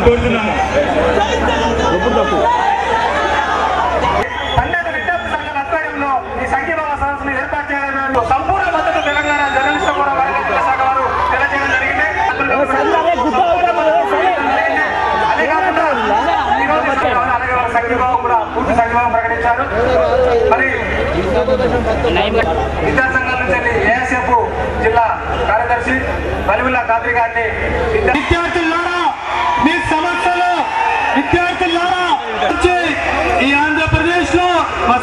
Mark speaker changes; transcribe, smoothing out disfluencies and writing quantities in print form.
Speaker 1: కోరుతున్నాము. ఈ సంఘీభావ సదస్సును ఏర్పాటు చేయడం సంపూర్ణ మద్దతు తెలంగాణ జర్నలిస్ట్ కూడా శాఖ వారు తెలియజేయడం జరిగింది. అదే కాకుండా సంఘీభావం కూడా పూర్తి సంఘీభావం ప్రకటించారు. మరి విద్యా సంఘాల నుంచి ఏఎస్ఎఫ్ జిల్లా కార్యదర్శి బలివుల్లా ఖాద్రి గారిని విద్యార్థులారా మీ సమస్యలు విద్యార్థులారా ఈ ఆంధ్రప్రదేశ్ లో మా